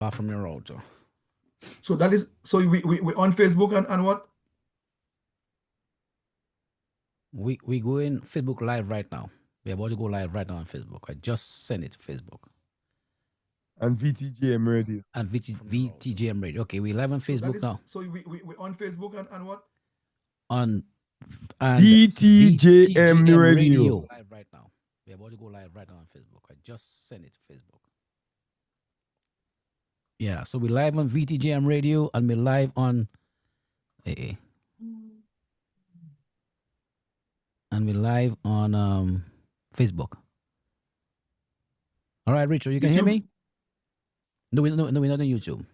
Apart from your router. So that is, so we on Facebook and what? We go in Facebook Live right now. We're about to go live right now on Facebook. I just sent it to Facebook. And VTGM Radio. And VTGM Radio. Okay, we live on Facebook now. So we on Facebook and what? On VTJM Radio. Live right now. We're about to go live right now on Facebook. I just sent it to Facebook. Yeah, so we live on VTJM Radio and we live on and we live on Facebook. All right, Richard, you can hear me? No, we're not on YouTube.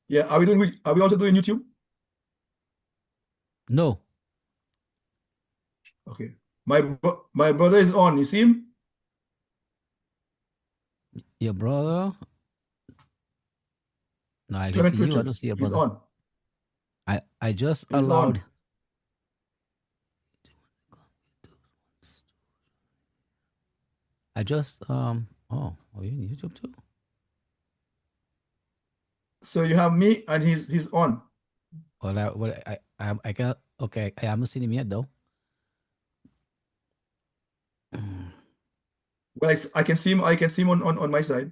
Yeah, are we also doing YouTube? No. Okay. My brother is on. You see him? Your brother? No, I can see you. I don't see your brother. He's on. I just allowed. I just are you in YouTube too? So you have me and he's on. Well, I can't. Okay, I haven't seen him yet though. Well, I can see him. I can see him on my side.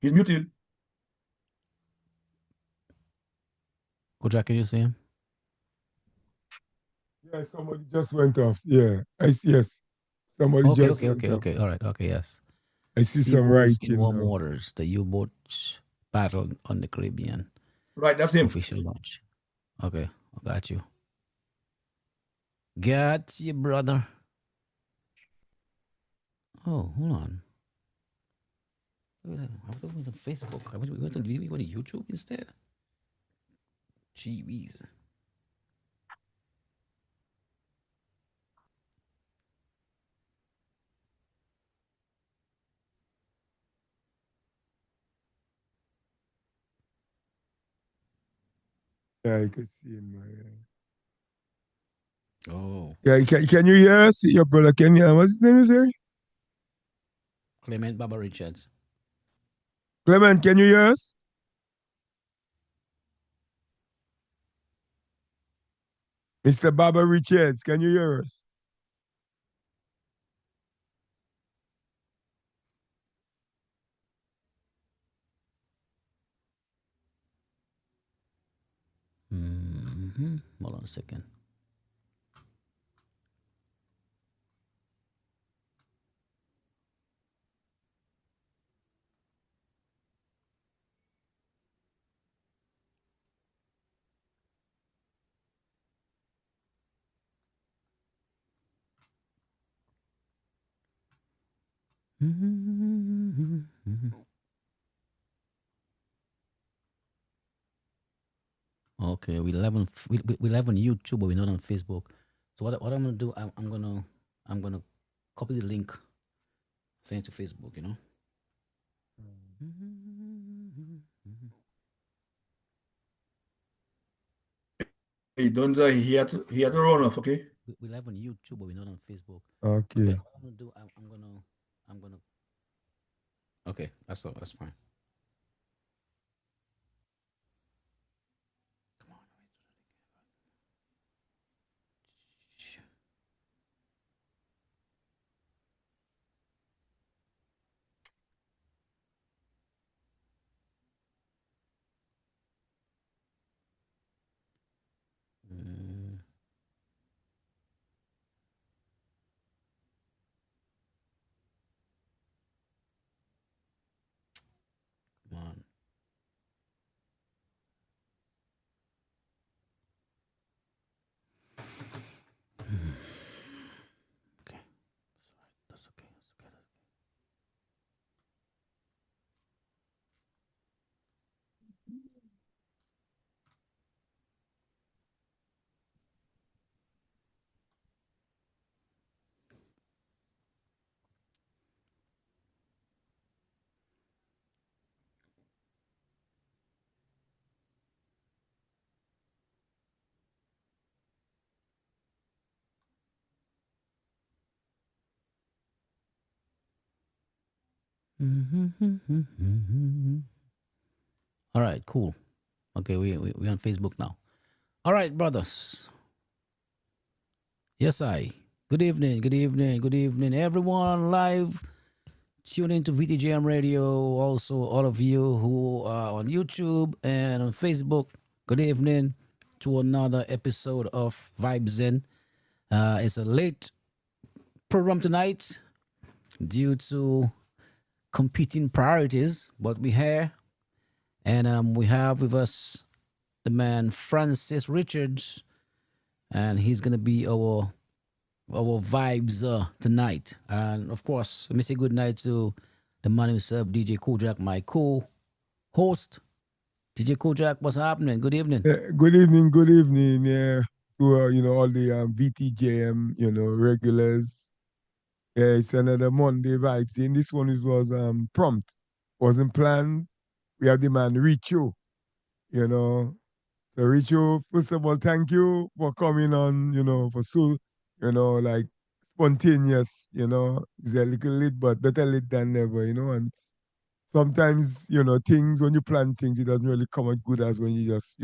He's muted. Kojak, can you see him? Yeah, somebody just went off. Yeah, I see. Yes, somebody just. Okay. All right. Okay. Yes. I see some writing. Warm waters. The U-boat battle on the Caribbean. Right, that's him. Official launch. Okay, I got you. Got you, brother. Oh, hold on. I was looking on Facebook. We went to YouTube instead. Jeez. Yeah, I can see him. Oh. Yeah, can you hear us? Your brother, can you? What's his name? Is there? Clement Baba Richards. Clement, can you hear us? Mr. Baba Richards, can you hear us? Hold on a second. Okay, we live on YouTube, but we're not on Facebook. So what I'm gonna do? I'm gonna copy the link, send it to Facebook. You know. Hey, Donza, he had to run off. Okay. We live on YouTube, but we're not on Facebook. Okay. What I'm gonna do? I'm gonna. Okay, that's fine. Come on. Okay. That's okay. All right, cool. Okay, we on Facebook now. All right, brothers. Yes, I. Good evening, good evening, good evening, everyone live. Tune into VTJM Radio. Also, all of you who are on YouTube and on Facebook. Good evening to another episode of Vibes In. It's a late program tonight due to competing priorities, but we're here and we have with us the man Francis Richards, and he's gonna be our vibes tonight. And of course, let me say good night to the man himself, DJ Kojak, my co-host. DJ Kojak, what's happening? Good evening. Good evening, good evening. Yeah, to all the VTJM, regulars. Yeah, it's another Monday vibes in. This one was prompt, wasn't planned. We have the man Richo, you know. So Richo, first of all, thank you for coming on. For so, like spontaneous. It's a little late, but better late than never. And sometimes, things when you plan things, it doesn't really come out good as when you just.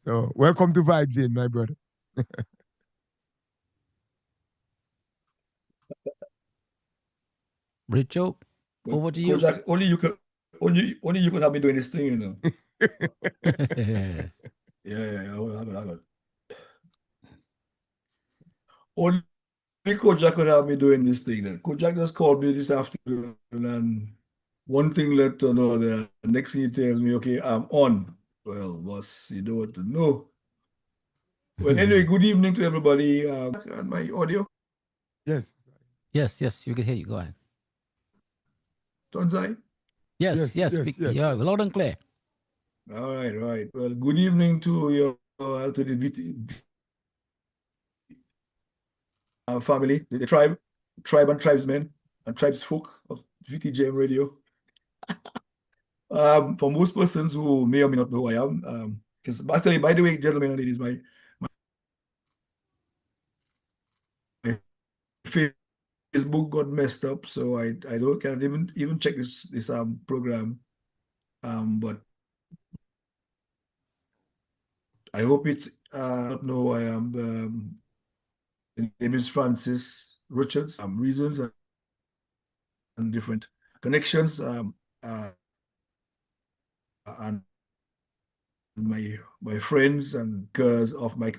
So welcome to Vibes In, my brother. Richo, But over to you. Kojak, only you could have me doing this thing, you know. Yeah. Hold on. Only Kojak could have me doing this thing. Then Kojak just called me this afternoon, and one thing led to another. The next thing he tells me, "Okay, I'm on." Well, boss, you know what to know. Well, anyway, good evening to everybody. On my audio, Yes. yes, we can hear you. Go ahead. Tonzai. Yes, Yes, speak. yes, yes. Yeah, loud and clear. All right. Well, good evening to your to the family, the tribe and tribesmen and tribesfolk of VTJM Radio. For most persons who may or may not know who I am, because actually, by the way, gentlemen and ladies, my Facebook got messed up, so I don't can't even check this program. But I hope it's not know who I am. The name is Francis Richards. Reasons and different connections. And my friends and because of my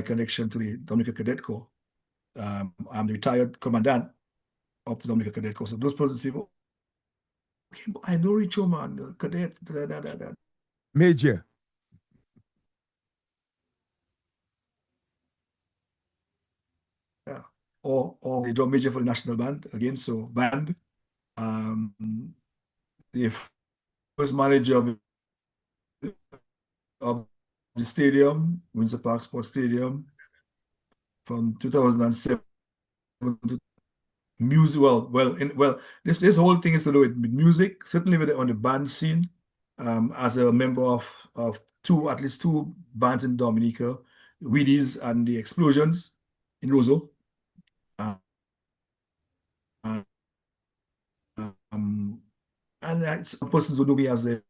connection to the Dominica Cadet Corps. I'm the retired commandant of the Dominica Cadet Corps. So those persons say, "Oh, okay, I know Richo, man, the cadet, Major. yeah. Or the drum major for the national band again. So band, um, the first manager of the stadium, Windsor Park Sports Stadium, from 2007 to music. This whole thing is to do with music, certainly on the band scene. As a member of at least two bands in Dominica, Weedies and the Explosions in Roseau. Uh, and some persons who know me as a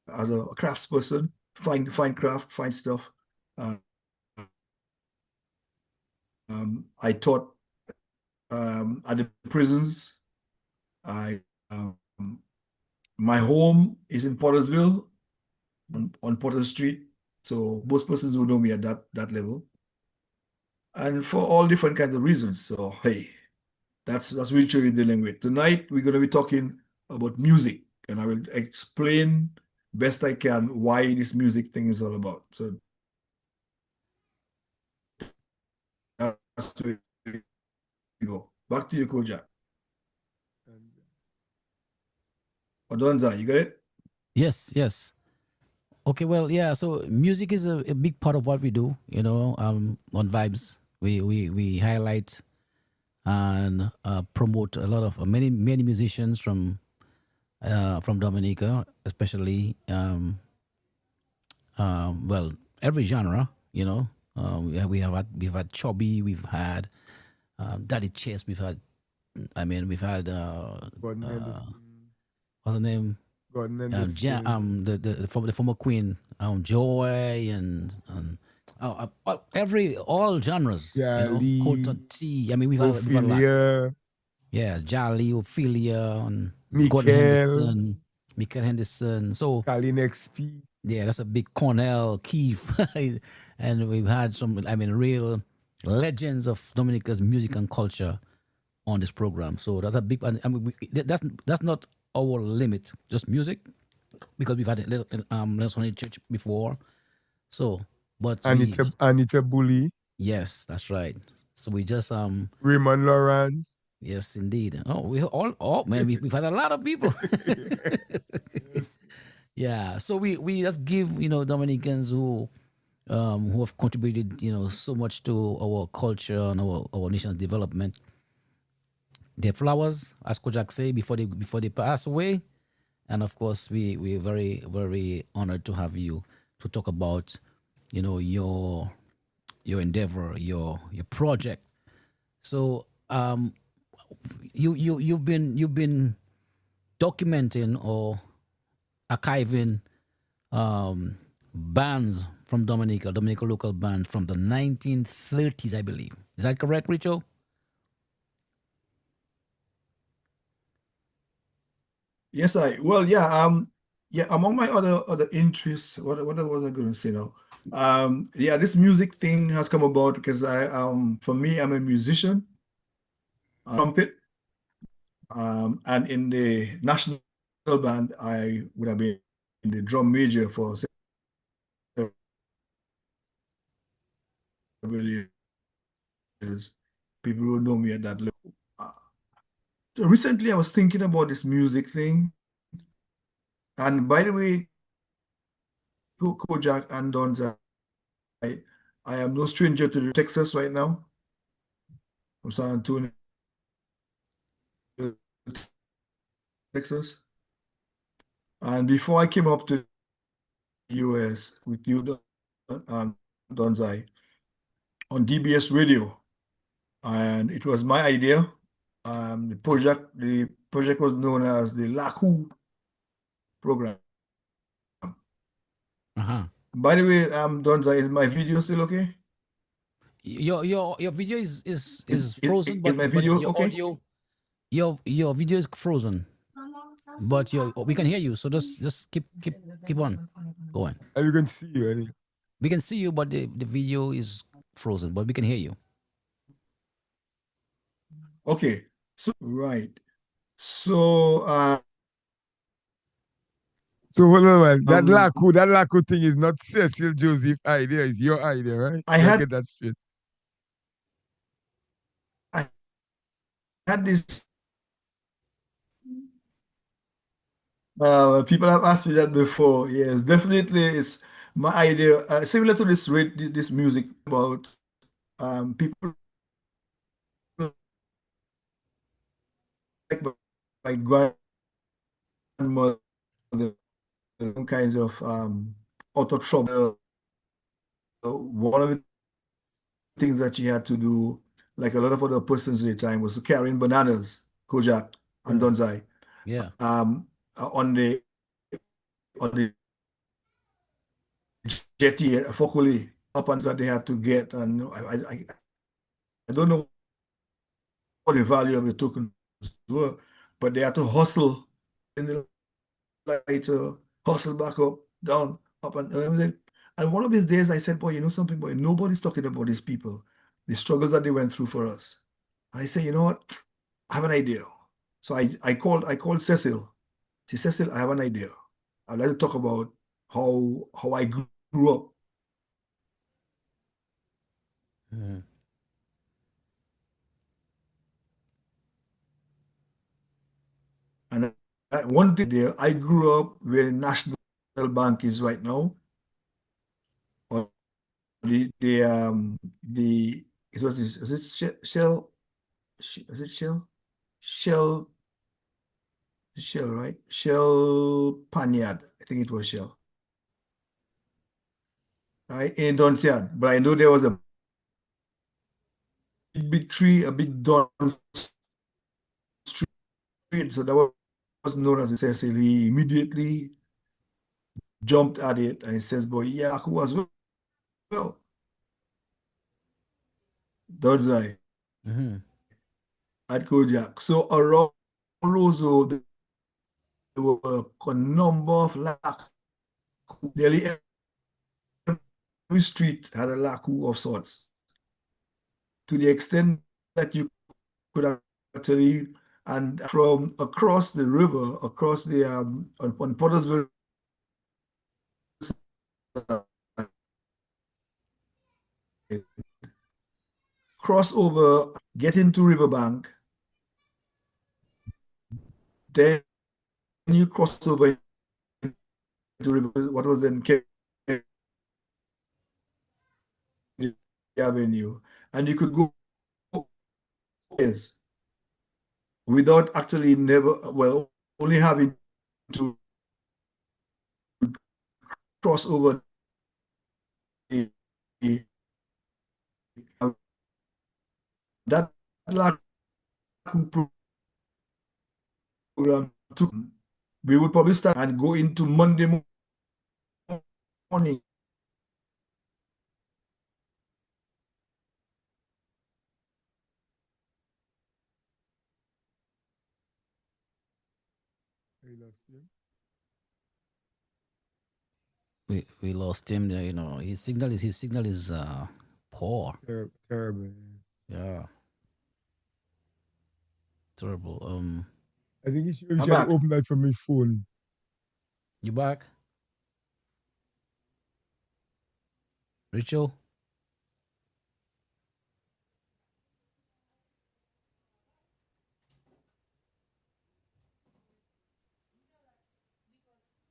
craftsperson, fine craft, fine stuff. I taught at the prisons. My home is in Pottersville on Potter Street. So most persons who know me at that level. And for all different kinds of reasons. So hey, that's what you're dealing with. Tonight we're gonna be talking about music, and I will explain best I can why this music thing is all about. So that's where we go. Back to you, Kojak. Odonza, you got it? Yes. Okay, well, yeah. So music is a big part of what we do. On Vibes, we highlight and promote a lot of many musicians from Dominica, especially well, every genre. We have had Chubby, we've had Daddy Chess, we've had I mean, we've had Gordon Henderson, what's her name? Gordon Henderson, The former queen, Joy, and every all genres, Colton Jali, T. I mean, we've had a lot. Ophelia, Yeah, Jolly, Ophelia, and Gordon Michael, Henderson, Michael Henderson. So Colin XP. yeah, that's a big Cornell, Keith, and we've had some. I mean, real legends of Dominica's music and culture on this program. So that's a big. I mean, that's not our limit, just music, because we've had a little Nelson Church before. So, but we Anita Bully, yes, that's right. So we just Raymond Lawrence. yes, indeed. Oh, we all oh man, we've had a lot of people. Yes. Yeah, so we just give Dominicans who have contributed so much to our culture and our nation's development their flowers, as Kojak say, before they pass away. And of course, we're very very honored to have you to talk about your endeavor, your project. So you've been documenting or archiving bands from Dominica local band from the 1930s, I believe. Is that correct, Richo? Yes, yeah, among my other interests, what was I going to say now? Yeah, this music thing has come about because for me, I'm a musician, trumpet, and in the national band, I would have been the drum major for several years. People who know me at that level. So recently, I was thinking about this music thing, and by the way, Kojak and Donza, I am no stranger to Texas right now. I'm San Antonio, Texas. And before I came up to the US with you, Donzai, on DBS radio, and it was my idea. The project was known as the LACU program. Uh-huh. By the way, Donzai, is my video still okay? Your video is frozen, Is but my but video your okay? audio your video is frozen, but we can hear you. So just keep on, go on. And we can see you. Anyway. We can see you, but the video is frozen, but we can hear you. Okay. So right. So So hold on, man. That um, Laku thing is not Cecil Joseph idea, it's your idea, right? I Gotta had get that straight. I had this. People have asked me that before. Yes, definitely, it's my idea. Similar to this music about people like my grandmother, some kinds of auto trouble. One of the things that she had to do, like a lot of other persons at the time, was carrying bananas, Kojak and Yeah. Donzai, Yeah. On the jetty at Fokoli, up and that they had to get, and I don't know what the value of the tokens were, but they had to hustle in the light to hustle back up, down, up and everything. And one of these days I said, boy, you know something, boy, nobody's talking about these people, the struggles that they went through for us. And I said, you know what? I have an idea. So I called Cecil. She said, Cecil, I have an idea. I'd like to talk about how I grew up. Mhm. And one thing there, I grew up where the National Bank is right now. Or the it was this, is it Shell? Is it Shell? Shell, right? Shell Panyard. I think it was Shell. Right? In Donsiad. But I know there was a big tree, a big Don So that was known as the Cecil. He immediately jumped at it and he says, boy, Yahoo as well. Third eye Mm-hmm. at Kojak. So around Roseau, there were a number of laku. Nearly every street had a laku of sorts, to the extent that you could actually, and from across the river, across the on Pottersville cross over, get into Riverbank, then you cross over into river, what was then Kennedy Avenue, and you could go yes, without actually never, well, only having to cross over the that program took. We would probably start and go into Monday morning. We lost him. You know, his signal is poor. Terrible. Yeah, terrible. I think you I'm should back. open that from my phone. You back, Richo?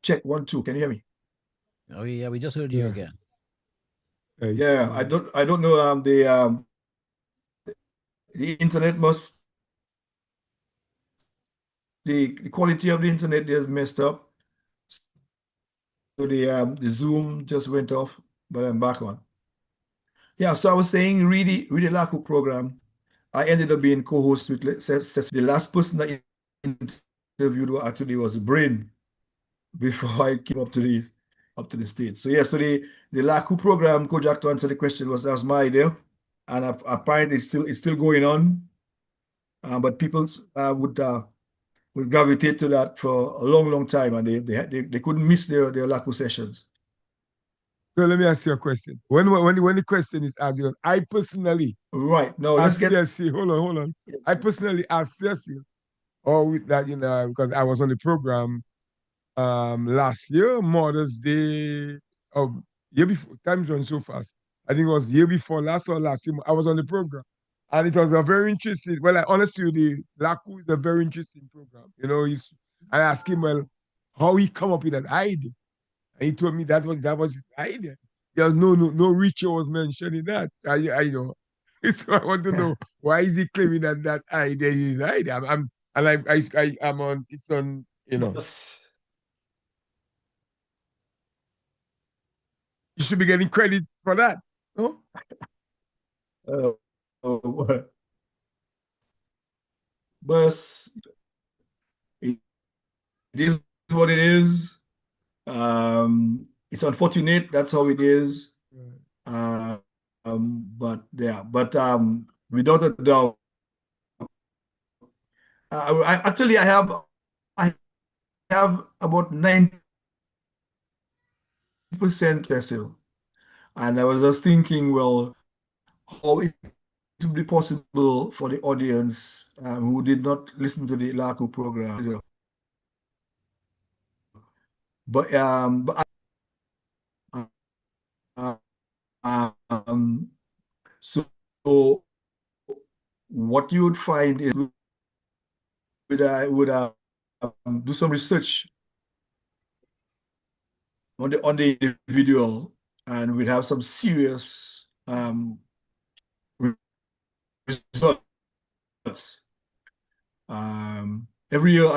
Check 1 2. Can you hear me? Oh yeah, we just heard you Yeah. again. Yeah, I don't know. The internet must the quality of the internet is messed up. So the Zoom just went off, but I'm back on. Yeah, so I was saying, really Laku program. I ended up being co-host with the last person I interviewed actually was Brain before I came up to the States. So yeah, so the Laku program, Kojak, to answer the question, that was my idea, and apparently it's still going on. But people would gravitate to that for a long time, and they couldn't miss their Laku sessions. So let me ask you a question. When the question is asked, because I personally, Right now, let's as get CSC, hold on. I personally asked CSC, or with that, because I was on the program last year, Mother's Day, of year before. Time's running so fast. I think it was year before last or last year. I was on the program, and it was a very interesting. Well, honestly, the Laku is a very interesting program. I asked him, well, how he come up with that idea, and he told me that was his idea. There's no Richard was mentioning that. So I want to know, why is he claiming that idea is his idea? I'm on, it's on, yes. you should be getting credit for that. No? Uh, but it is what it is. It's unfortunate. That's how it is. Uh, but yeah, but without a doubt, actually I have about 90% Cecil, and I was just thinking, well, how it would be possible for the audience who did not listen to the Laku program, but uh, so what you would find is would do some research on the individual, and we'd have some serious results. Every year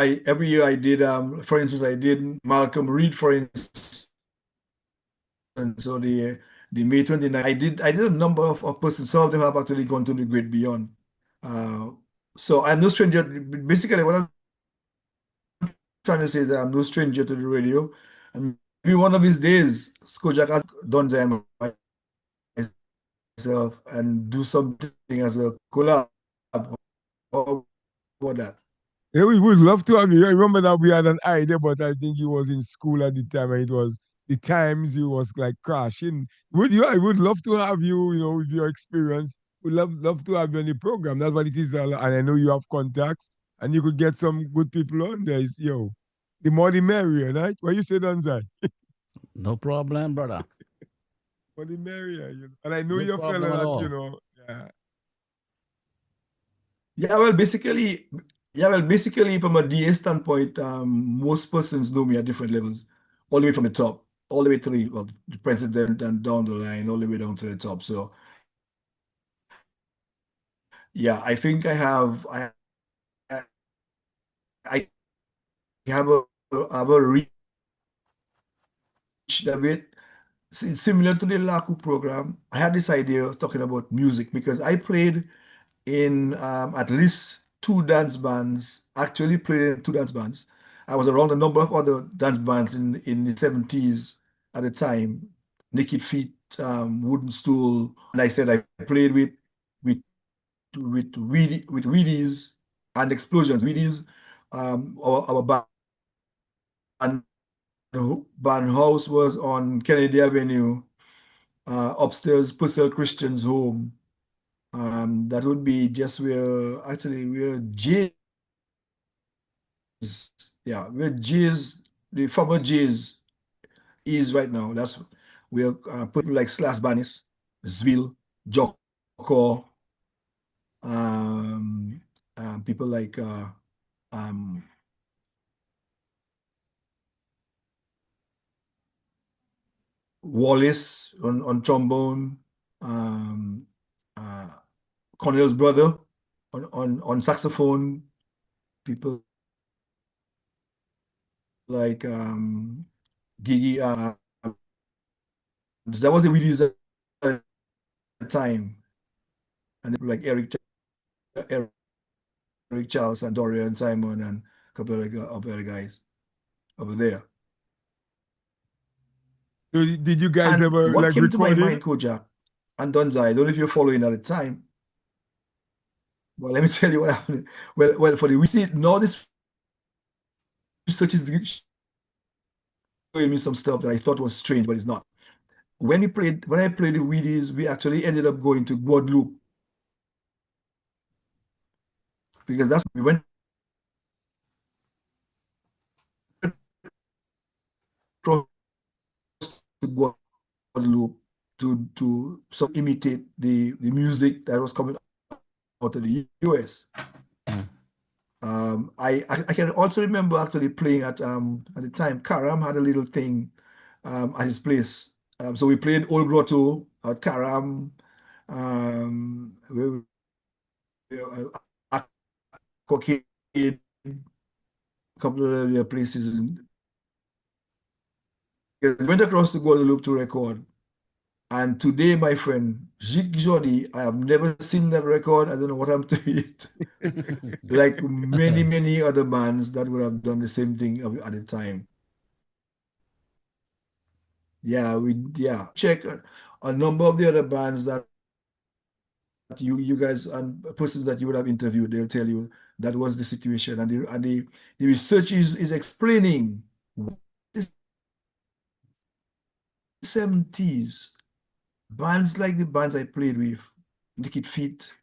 I did, for instance, I did Malcolm Reed, for instance. And so the May 29th, I did a number of persons. Some of them have actually gone to the great beyond. So I'm no stranger. Basically, what I'm trying to say is that I'm no stranger to the radio. And maybe one of these days, Skojak has Donza and myself and do something as a collab. How about that? Yeah, we would love to have you. I remember that we had an idea, but I think he was in school at the time, and it was the times he was like crashing. Would you? I would love to have you. You know, with your experience, we'd love to have you on the program. That's what it is, and I know you have contacts, and you could get some good people on there. The more the merrier, right? What you say, Danzai? No problem, brother. More the merrier. And I know No you're a fella problem at that all. yeah. Yeah, basically, from a DA standpoint, most persons know me at different levels, all the way from the top, all the way to the president and down the line, all the way down to the top. So, yeah, I think I have a reach a bit similar to the Laku program. I had this idea of talking about music because I played in at least two dance bands, actually played in two dance bands. I was around a number of other dance bands in the 70s at the time, Naked Feet, Wooden Stool, and I said I played with with Weedies and Explosions. Weedies, our band, band house was on Kennedy Avenue, upstairs Purcell Christian's home. That would be just where Jay's, where Jay's, the former Jay's is right now. That's where people like Slash Banis, Zwil, Joko, um, people like um, Wallace on trombone, um, uh, Cornell's brother on saxophone, people like Gigi. That was the Wheaties at the time, and people like Eric Charles and Dorian Simon and a couple of other guys over there. So did you guys And ever what like came to my record mind, it? Kojak and Donzai, I don't know if you're following at the time. Well, let me tell you what happened. Well, for the we see now this research is showing me some stuff that I thought was strange, but it's not. When I played the Wheaties, we actually ended up going to Guadeloupe because we went across to Guadeloupe to sort of imitate the music that was coming out of the US. I can also remember actually playing at the time Karam had a little thing at his place. So we played Old Grotto at Karam, Aquacade, a couple of other places. We went across to Guadeloupe to record. And today, my friend, Jig Jody, I have never seen that record. I don't know what happened to it. Like many other bands that would have done the same thing at the time. Check a number of the other bands that you guys and persons that you would have interviewed, they'll tell you that was the situation. And the research is explaining the 70s bands like the bands I played with, Naked Feet,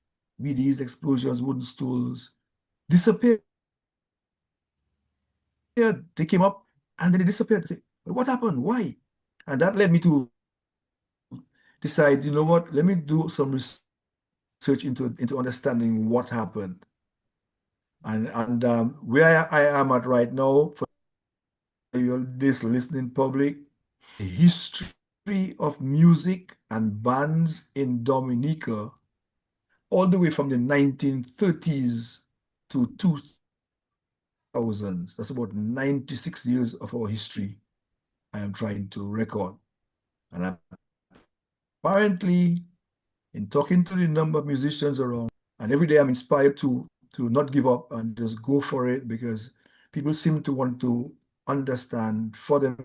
Weedies, Explosions, Wooden Stools, disappeared. They came up and then they disappeared. Say, what happened? Why? And that led me to decide, you know what? Let me do some research into understanding what happened. And where I am at right now, for this listening public, the history of music and bands in Dominica, all the way from the 1930s to 2000s. That's about 96 years of our history I am trying to record. And apparently, in talking to the number of musicians around, and every day I'm inspired to not give up and just go for it because people seem to want to understand for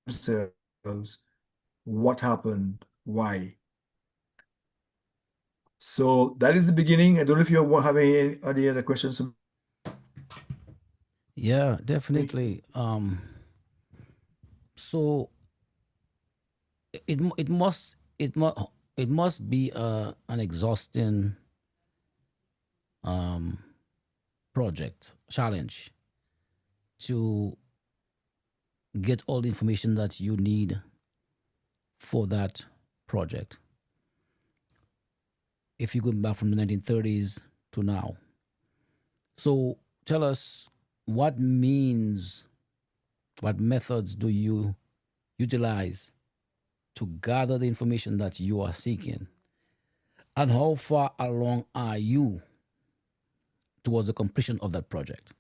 themselves what happened, why. So that is the beginning. I don't know if you have any other questions for Yeah, me. definitely. So it must be an exhausting um project challenge to get all the information that you need for that project. If you go back from the 1930s to now, so tell us what means, what methods do you utilize to gather the information that you are seeking, and how far along are you towards the completion of that project?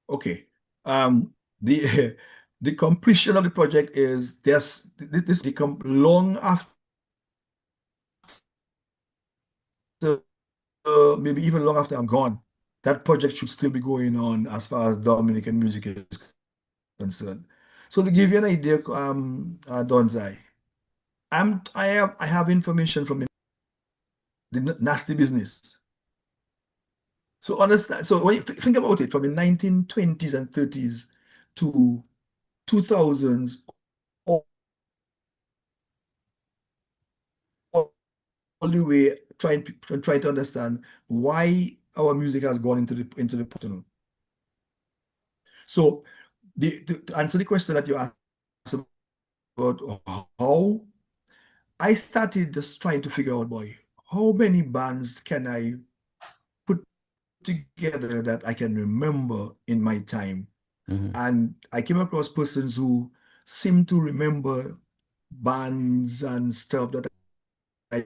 Okay. The the completion of the project is this long after, maybe even long after I'm gone. That project should still be going on as far as Dominican music is concerned. So to give you an idea, Donzai, I have information from the nasty business. So understand. So when you think about it, from the 1920s and 30s to 2000s, all, all the way trying to understand why our music has gone into the portal. So to answer the question that you asked about how, I started just trying to figure out, boy, how many bands can I put together that I can remember in my time? Mm-hmm. And I came across persons who seem to remember bands and stuff that I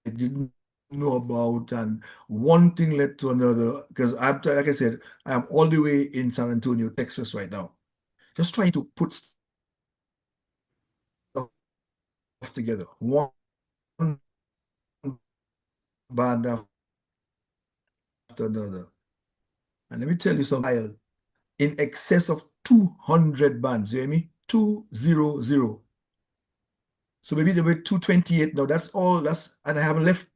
didn't know about, and one thing led to another. Because like I said, I am all the way in San Antonio, Texas right now, just trying to put stuff together. One band after another. And let me tell you something, in excess of 200 bands, you hear me? 200. So maybe there were 228 now. That's all. And I haven't left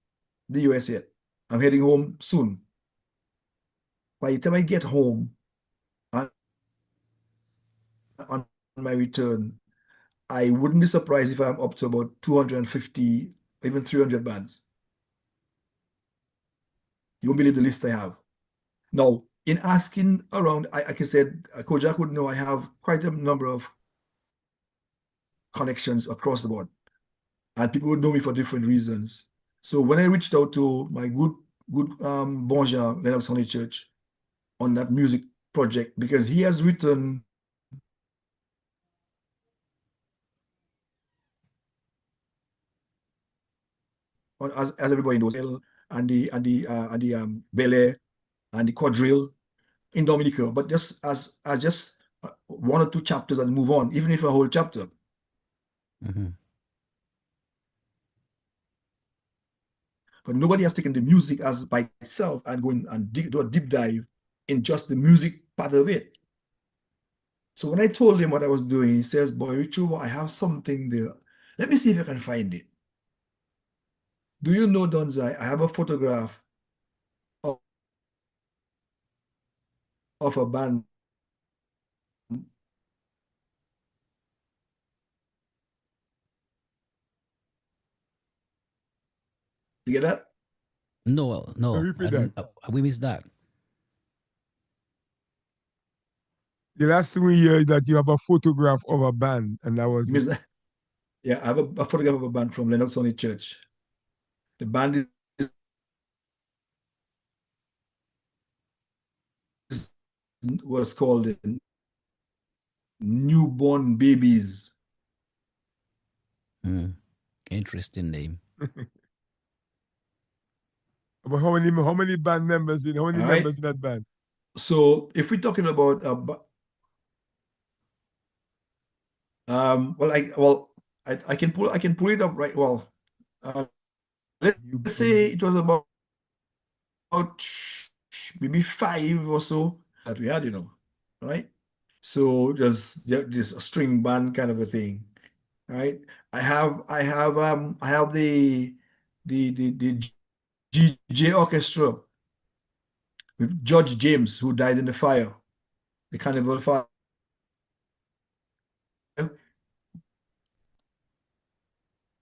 the US yet. I'm heading home soon. By the time I get home and on my return, I wouldn't be surprised if I'm up to about 250, even 300 bands. You won't believe the list I have. Now, in asking around, like I said, Kojak would know I have quite a number of connections across the board, and people would know me for different reasons. So when I reached out to my good Bonjour Lennox Honey Church on that music project, because he has written as everybody knows, and the Bel Air and the quadrille in Dominica, but just as just one or two chapters and move on, even if a whole chapter. Mm-hmm. But nobody has taken the music as by itself and go in and do a deep dive in just the music part of it. So when I told him what I was doing, he says, "Boy, Richard, I have something there. Let me see if I can find it." Do you know, Donzai, I have a photograph of a band. You get that? No, no, I Repeat that. didn't. We missed that. The last thing we hear is that you have a photograph of a band, and that was it. Yeah, I have a photograph of a band from Lennox Honey Church. The band was called Newborn Babies. Mm. Interesting name. But how many band members in how many All right. members in that band? So if we're talking about well, I can pull it up right. Well, let's You say it was about maybe five or so that we had, right? So just a string band kind of a thing, right? I have the GJ orchestra with George James, who died in the fire, the Carnival fire.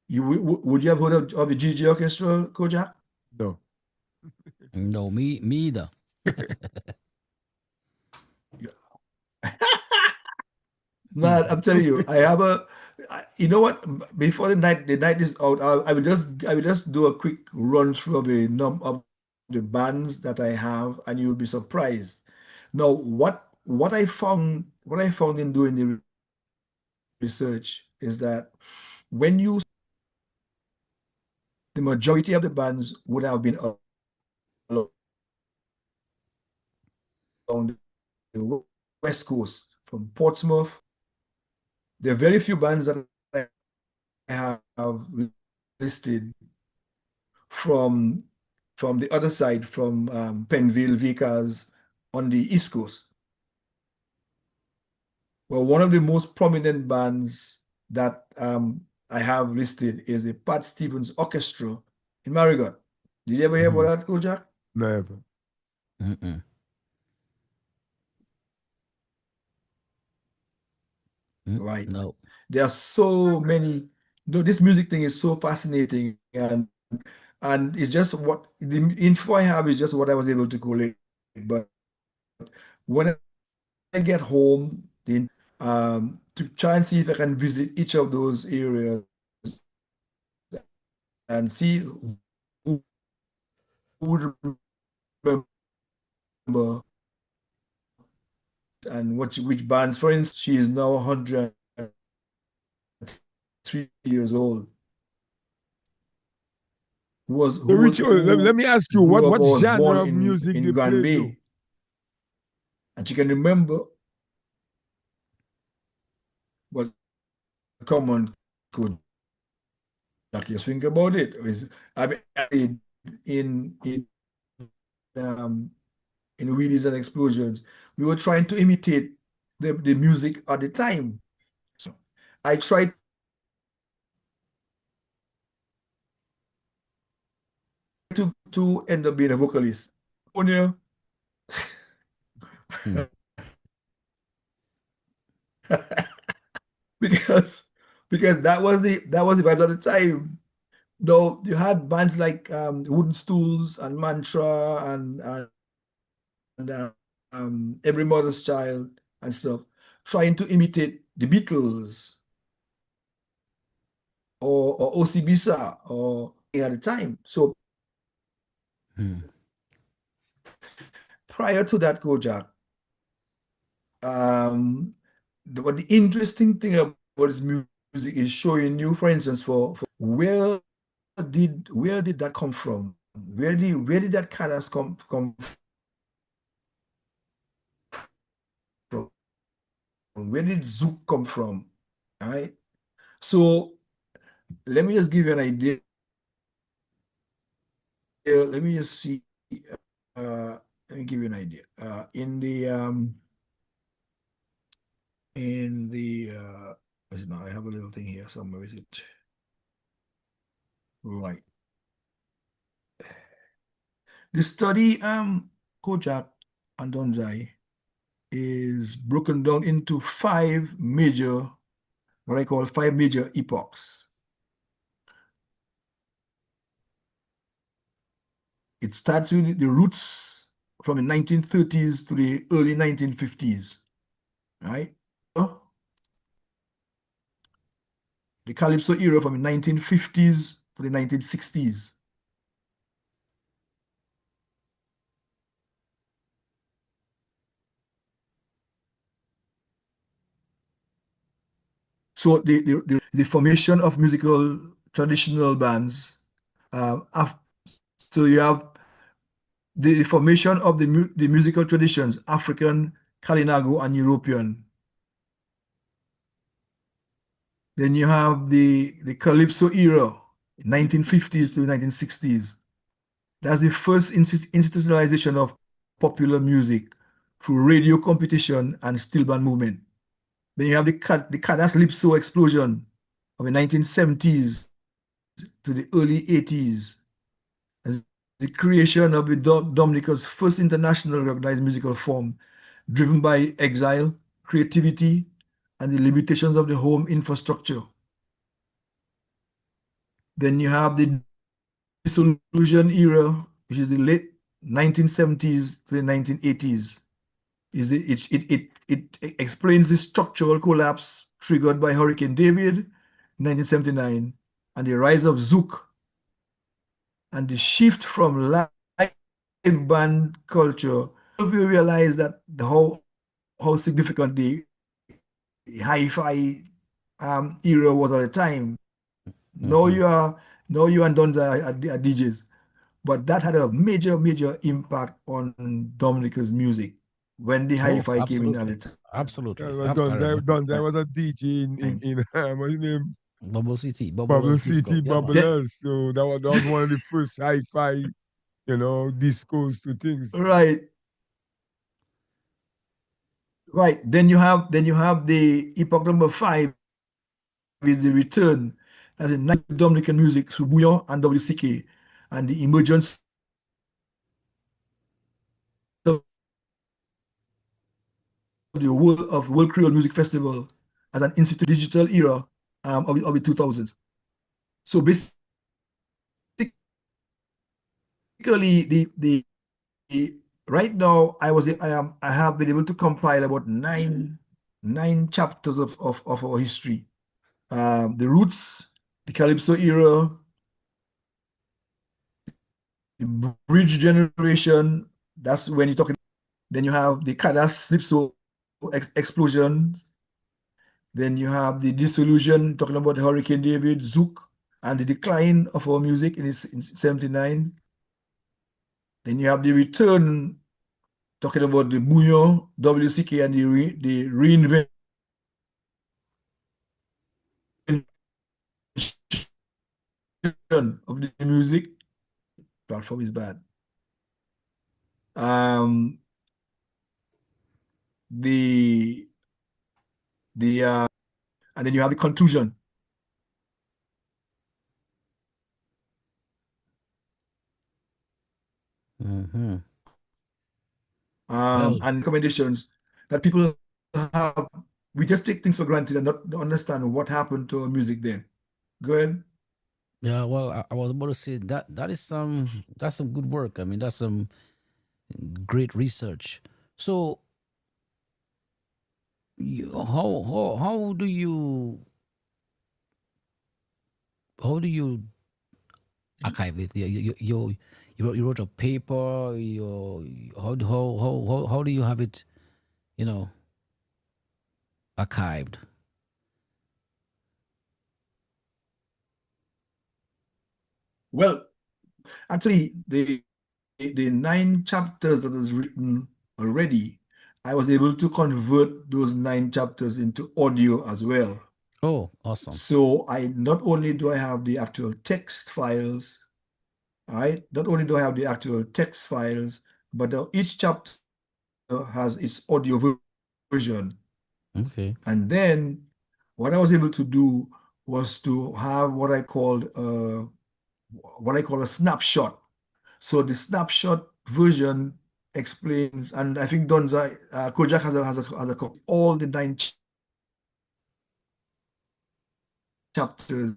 Would you have heard of the GJ orchestra, Kojak? no. No, me either. Man, I'm telling you, you know what? Before the night is out, I will just do a quick run through of the bands that I have, and you'll be surprised. Now, what I found in doing the research is that when you the majority of the bands would have been along the West Coast, from Portsmouth. There are very few bands that I have listed from from the other side, from Penville, Vickers, on the East Coast. Well, one of the most prominent bands that I have listed is the Pat Stevens Orchestra in Marigot. Did you ever hear Mhm. about that, Kojak? Never. Mm-mm. Right. No. There are so many. No, this music thing is so fascinating, and it's just what the info I have is just what I was able to collect. But when I get home, to try and see if I can visit each of those areas and see who would remember and which bands. For instance, she is now 103 years old. So, Richard, let Who me ask you, grew up what or was born genre of in music in they Grand played you? Bay, and she can remember. But come on, could just think about it. I mean, in um, in Wheelies and Explosions, we were trying to imitate the music at the time. So I tried to end up being a vocalist. Hmm. because because that was the vibes at the time. Though you had bands like Wooden Stools and Mantra and Every Mother's Child and stuff, trying to imitate the Beatles or OC Bisa or at the time. So Hmm. prior to that, Kojak, what the interesting thing about his music is showing you, for instance, for where did that come from? Where did that colors come from? Where did Zouk come from? All right. So let me just give you an idea. Let me just see. Uh, Let me give you an idea. Is it now? I have a little thing here somewhere. Is it right? The study, Kojak and Donzai, is broken down into what I call five major epochs. It starts with the roots from the 1930s to the early 1950s, right? The Calypso era from the 1950s to the 1960s. So the formation of musical traditional bands. So you have the formation of the musical traditions, African, Kalinago, and European. Then you have the Calypso era. 1950s to 1960s. That's the first institutionalization of popular music through radio competition and steel band movement. Then you have the Calypso explosion of the 1970s to the early 80s as the creation of the Dominica's first international recognized musical form, driven by exile, creativity, and the limitations of the home infrastructure. Then you have the dissolution era, which is the late 1970s to the 1980s. It explains the structural collapse triggered by Hurricane David in 1979 and the rise of Zouk and the shift from live band culture. If you realize that how significant the hi-fi era was at the time. Now you and Donza are DJs, but that had a major impact on Dominica's music when the Oh, hi-fi came in at absolutely. the time. Absolutely. Well, I remember. Donzai was a DJ in what's his name? Bubble City, Bubble Bubblers City Disco. Yeah, man. Bubblers. So that was one of the first hi-fi, discos to things. Right. Then you have the epoch number 5 is the return as in Dominican music through Bouillon and WCK and the emergence of the World Creole Music Festival as an digital era of the 2000s. So basically, the right now I have been able to compile about nine chapters of our history. The roots, the Calypso era, the bridge generation. That's when you're talking. Then you have the Calypso explosion. Then you have the dissolution, talking about the Hurricane David, Zouk, and the decline of our music in 79. Then you have the return, talking about the Bouillon, WCK, and the reinvention of the music. Platform is bad. The and then you have the conclusion. Mm-hmm. And recommendations that people have. We just take things for granted and not understand what happened to our music then. Go ahead. Yeah, well, I was about to say that's some good work. I mean, that's some great research. So, how do you archive it? You wrote a paper. How do you have it? You know, archived. Well, actually, the 9 chapters that is written already, I was able to convert those 9 chapters into audio as well. Oh, awesome. So I not only do I have the actual text files, right? Not only do I have the actual text files, but each chapter has its audio version. Okay. And then what I was able to do was to have what I call a snapshot. So the snapshot version explains, and I think Donza Kojak has a copy, all the 9 chapters,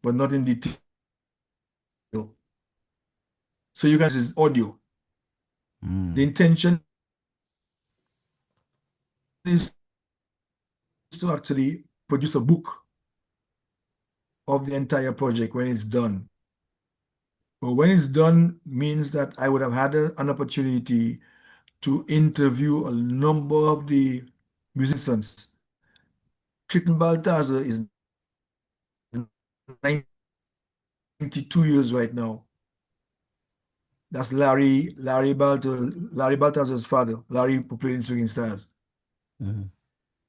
but not in detail. So you guys is audio. The intention is to actually produce a book of the entire project when it's done. But when it's done means that I would have had an opportunity to interview a number of the musicians. Clinton Baltazar is 92 years right now. That's Larry Baltazar's father. Larry who played in Swinging Stars. Mm-hmm.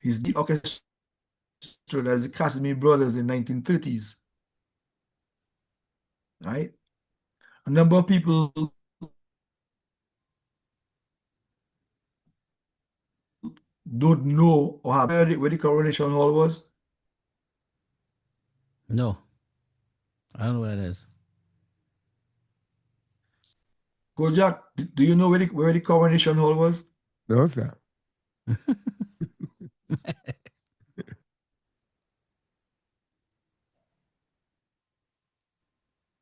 He's the orchestra as the Casimir brothers in 1930s, right? A number of people don't know or have heard where the Coronation Hall was. No, I don't know where it is. Kojak, do you know where the Coronation Hall was? No, sir.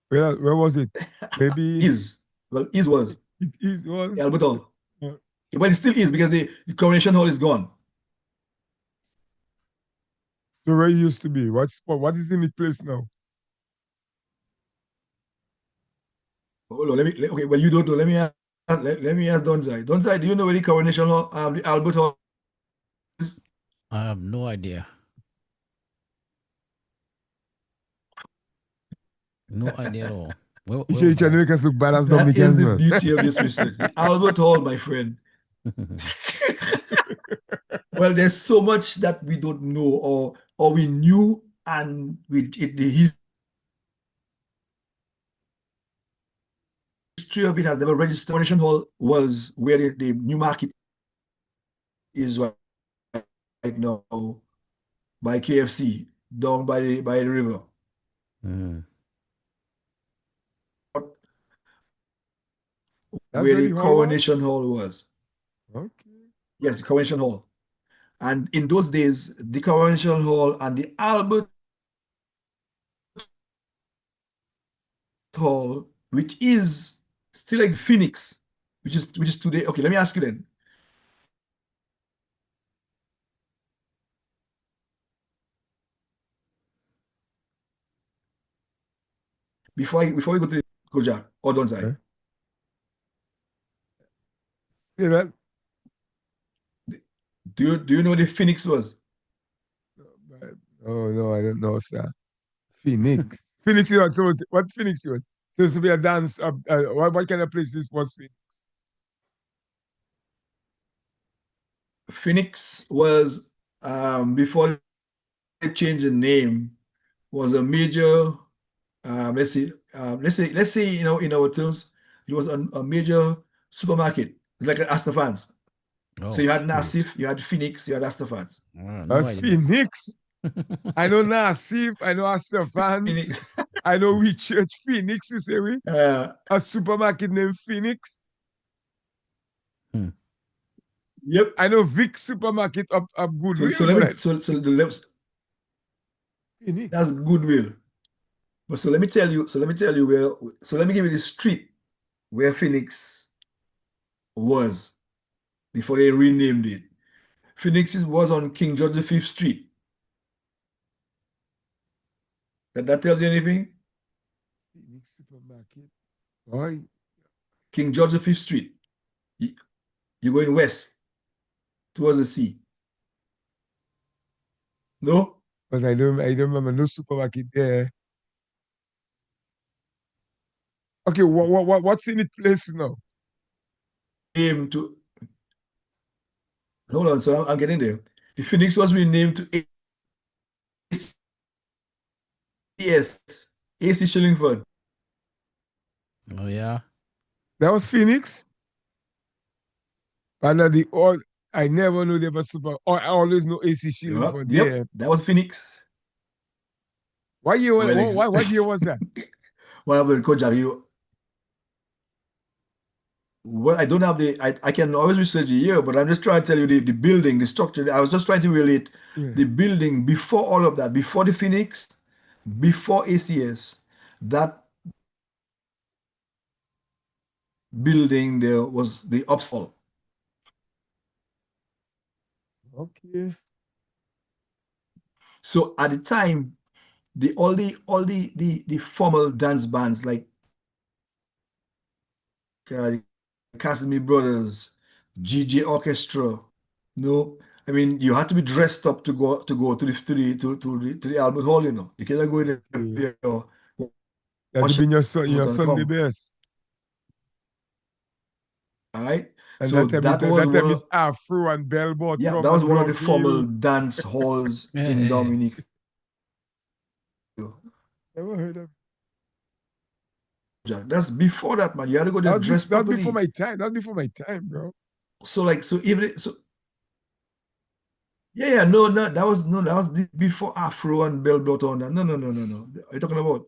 Where was it? Maybe Is was it was. Albert Hall. Uh, But it still is because the Coronation Hall is gone. So where it used to be? What is in the place now? Hold on, okay, well, you don't know. Let me ask Donzai. Donzai, do you know where the Coronation Hall, the Albert Hall is? I have no idea. No idea at all. Where You was trying to that? make us look bad as That is Dominicans, the man. beauty of this research. The Albert Hall, my friend. Well, there's so much that we don't know or we knew and the history of it has never registered. Coronation Hall was where the new market is right now by KFC down by the river. Mm. That's Where where the the hall was? Coronation Hall was. Okay. Yes, the Coronation Hall. And in those days, the Coronation Hall and the Albert Hall, which is still like Phoenix, which is today. Okay, let me ask you then. Before we go to the Kojak or Donzai, Okay. Yeah, that. do you know what the Phoenix was? Oh no, I don't know, sir. Phoenix. Phoenix was so what Phoenix was? Supposed to be a dance. What kind of place this was Phoenix? Phoenix was before they changed the name, was a major let's say in our terms, it was a major supermarket. It's like an Astafans. So Oh, you had shit. Nassif, you had Phoenix, you had Astafans. No That's idea. Phoenix. I know Nassif, I know Astor Fans, Phoenix. I know we church Phoenix, you say we? A supermarket named Phoenix. Hmm. Yep. I know Vic supermarket up So Goodwill, let me but so the left Phoenix. that's Goodwill. But so let me tell you let me give you the street where Phoenix was before they renamed it. Phoenix was on King George V Street. That tells you anything? Phoenix supermarket. Boy, King George V Street. You're going west towards the sea. No? but I don't remember no supermarket there. Okay, what's in the place now? Name to hold on, so I'm getting there. The Phoenix was renamed to ACS, AC Shillingford. Oh yeah. That was Phoenix? And the all I never knew there was super. I always know AC Shilling for Yep, there. that was Phoenix. What year? Well, What year was that? well, Coach, well, I don't have I can always research the year, but I'm just trying to tell you the building, the structure. I was just trying to relate Yeah. the building before all of that, before the Phoenix, before ACS, that building there was the upstall. Okay. So at the time, the formal dance bands like the Casimir Brothers, GJ Orchestra, no, I mean you had to be dressed up to go to the Albert Hall, you know. You cannot go in there Okay. with your That wash have been your out and Sunday come. best. All right. And So that time is Afro and bell bottom. Yeah, that was one of the formal heel. dance halls in Dominica. Never heard of. That's before that, man. You had to go there dressed properly. That's before my time. That's before my time, bro. So even yeah, no, that was before Afro and bell bottom. No. Are you talking about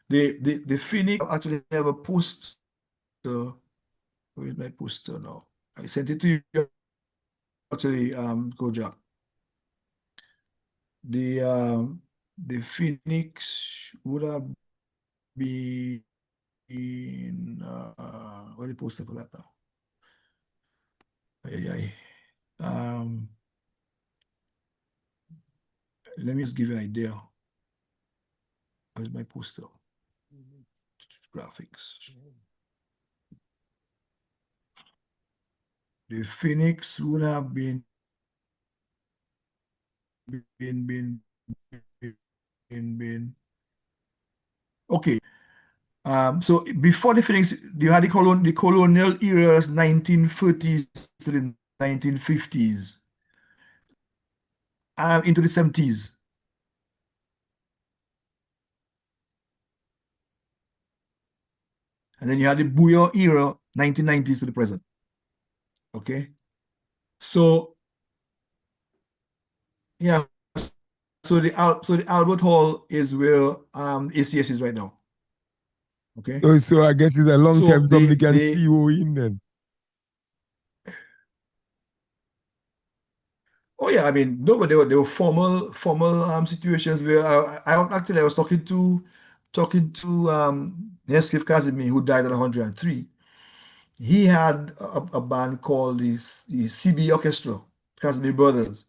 the Phoenix? Actually have a poster. Where is my poster now? I sent it to you actually, Kojak. The Phoenix would have been what the poster for that now? Let me just give you an idea. Where's my poster? Graphics. The Phoenix would have been okay. So before the Phoenix, you had the colonial eras, 1930s to the 1950s, into the 70s. And then you had the Bouillon era, 1990s to the present. Okay. So yeah. So the Albert Hall is where ACS is right now. Okay. So I guess it's a long time Dominican CO in then. Oh yeah, I mean, no, but there were formal situations where I was talking to Heathcliff Casimir, who died at 103. He had a band called the CB Orchestra, Casimir Brothers.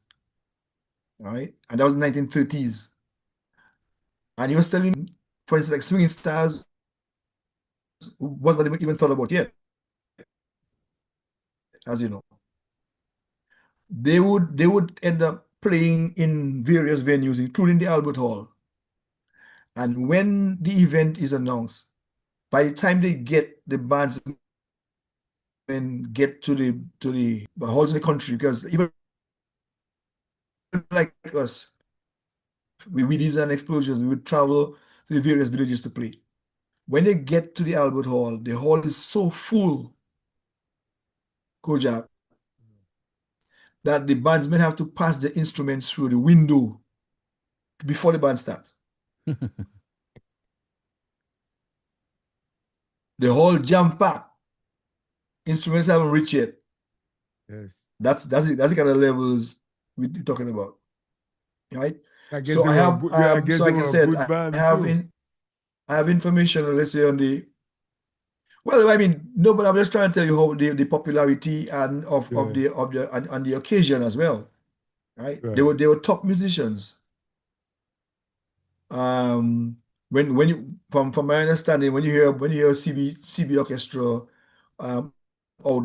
All right, and that was in the 1930s. And he was telling me, for instance, like Swinging Stars was not even thought about yet, as you know. They would end up playing in various venues, including the Albert Hall. And when the event is announced, by the time they get the bands and get to the halls in the country, because even like us, we design explosions, we would travel to the various villages to play. When they get to the Albert Hall, the hall is so full, Kojak, that the bandsmen have to pass the instruments through the window before the band starts. The whole jam packed. Instruments haven't reached yet. Yes. That's the kind of levels we're talking about. Right? I guess so I have so like I said, I have information, let's say, on the well, I mean, no, but I'm just trying to tell you how the popularity and of the occasion as well. Right? They were top musicians. When you from my understanding, when you hear CB orchestra out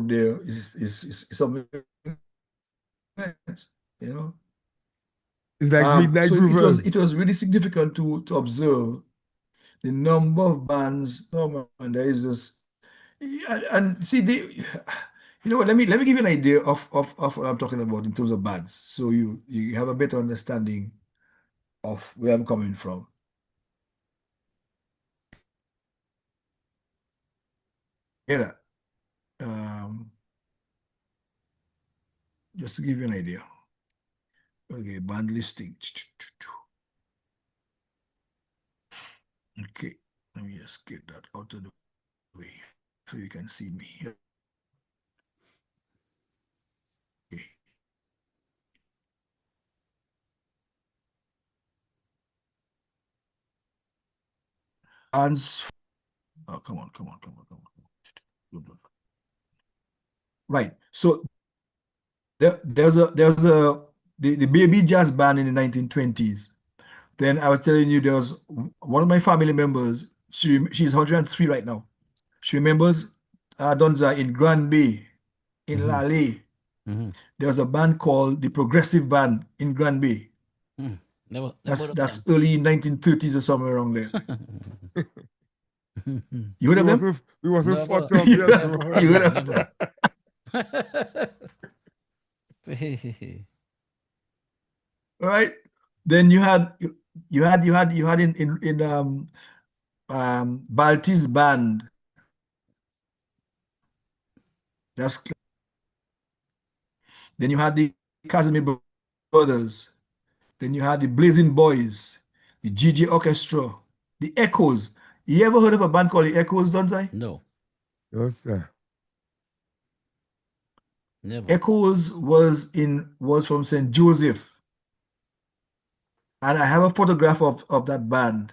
there is something, you know. It's like Midnight so Groovers. it was really significant to observe the number of bands. Oh man, there is this, and see you know what? Let me give you an idea of what I'm talking about in terms of bands, so you have a better understanding of where I'm coming from. Yeah. Just to give you an idea. Okay, band listing. Okay, let me just get that out of the way so you can see me. Okay. Bands. Oh, come on. Right. So there's the baby jazz band in the 1920s. Then I was telling you, there was one of my family members. She's 103 right now. She remembers Donza in Grand Bay, in Lale. There was a band called the Progressive Band in Grand Bay. That's early 1930s or somewhere around there. You heard of them? We wasn't fucked up yet, bro. You heard of them? All right. Then you had in Balti's band. That's then you had the Casimir Brothers. Then you had the Blazing Boys, the GG Orchestra, the Echoes. You ever heard of a band called the Echoes, Donzai? No, No, sir. never. Echoes was from St. Joseph. And I have a photograph of that band.